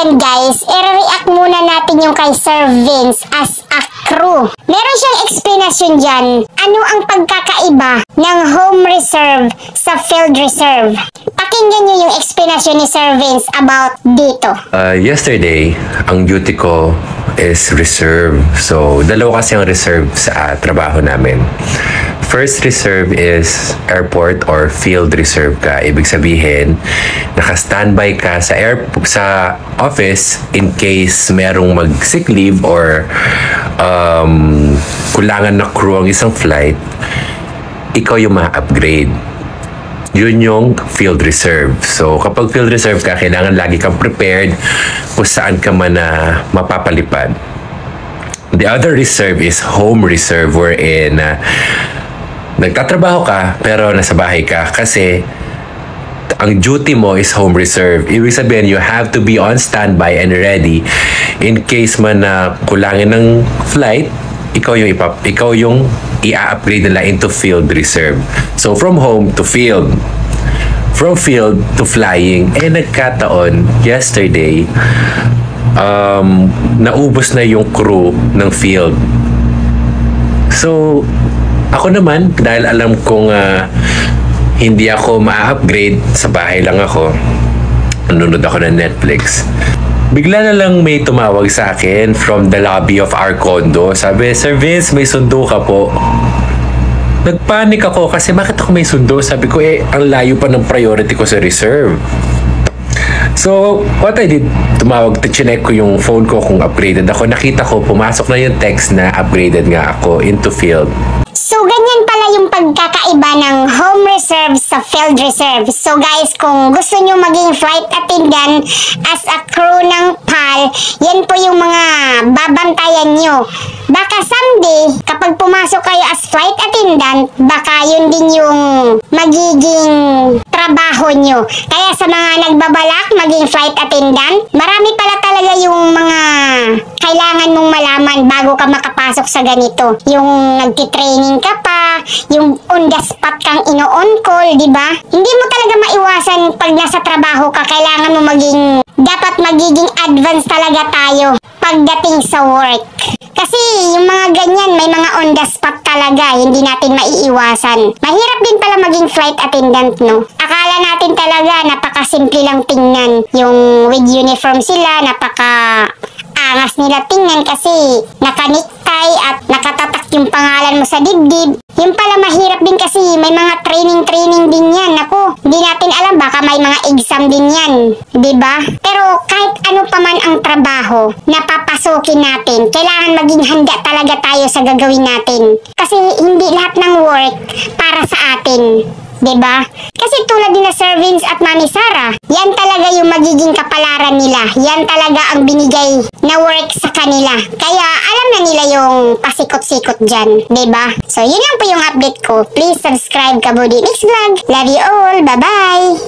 ayan guys, i-react muna natin yung kay Sir Vince as a crew. Meron siyang explanation dyan. Ano ang pagkakaiba ng home reserve sa field reserve? Pakinggan nyo yung explanation ni Sir Vince about dito. Yesterday, ang duty ko is reserve. So, dalawa kasi ang reserve sa trabaho namin. First reserve is airport or field reserve ka. Ibig sabihin, naka-standby ka sa office in case merong mag-sick leave or kulangan na crew ang isang flight, ikaw yung ma-upgrade. Yun yung field reserve. So, kapag field reserve ka, kailangan lagi kang prepared kung saan ka man na mapapalipad. The other reserve is home reserve wherein nagtatrabaho ka pero nasa bahay ka kasi ang duty mo is home reserve. Ibig sabihin, you have to be on standby and ready in case man na kulangin ng flight, ikaw yung i-upgrade nila into field reserve. So, from home to field. From field to flying. Nagkataon, yesterday, naubos na yung crew ng field. So, ako naman, dahil alam kong hindi ako ma-upgrade, sa bahay lang ako, nanonood ako ng Netflix. Bigla na lang may tumawag sa akin from the lobby of our condo. Sabi, Sir Vince, may sundo ka po. Nagpanik ako kasi bakit ako may sundo? Sabi ko, ang layo pa ng priority ko sa reserve. So, what I did, chinek ko yung phone ko kung upgraded ako. Nakita ko, pumasok na yung text na upgraded nga ako into field. So, ganyan pala yung pagkakaiba ng home reserve sa field reserve. So, guys, kung gusto nyo maging flight attendant as a crew ng PAL, yan po yung mga babantayan nyo. Baka someday, kapag pumasok kayo as flight attendant, baka yun din yung magiging trabaho nyo. Kaya sa mga nagbabalak maging flight attendant, marami pala talaga yung mga kailangan mong malaman bago ka makapasok sa ganito. Yung nagtitraining ka pa, yung on the spot kang ino-on call, di ba? Hindi mo talaga maiwasan pag nasa trabaho ka, kailangan mo dapat magiging advanced talaga tayo pagdating sa work. Kasi yung mga ganyan, may mga on the spot talaga, hindi natin maiiwasan. Mahirap din pala maging flight attendant, no? Akala natin talaga, napakasimple lang tingnan. Yung with uniform sila, angas nila tingnan kasi naka-necktie at nakatatak yung pangalan mo sa dibdib. Yung pala mahirap din kasi may mga training din yan. Naku, hindi natin alam, baka may mga exam din yan. Diba? Pero kahit ano pa man ang trabaho na papasukin natin, kailangan maging handa talaga tayo sa gagawin natin. Kasi hindi lahat ng work para sa atin. Diba? Kasi tulad din na Sir Vince at Mami Sara, yan talaga yung magiging kapalaran nila. Yan talaga ang binigay na work sa kanila. Kaya alam na nila yung pasikot-sikot dyan. Diba? So yun lang po yung update ko. Please subscribe Kabudi Mix Vlog. Love you all. Bye-bye!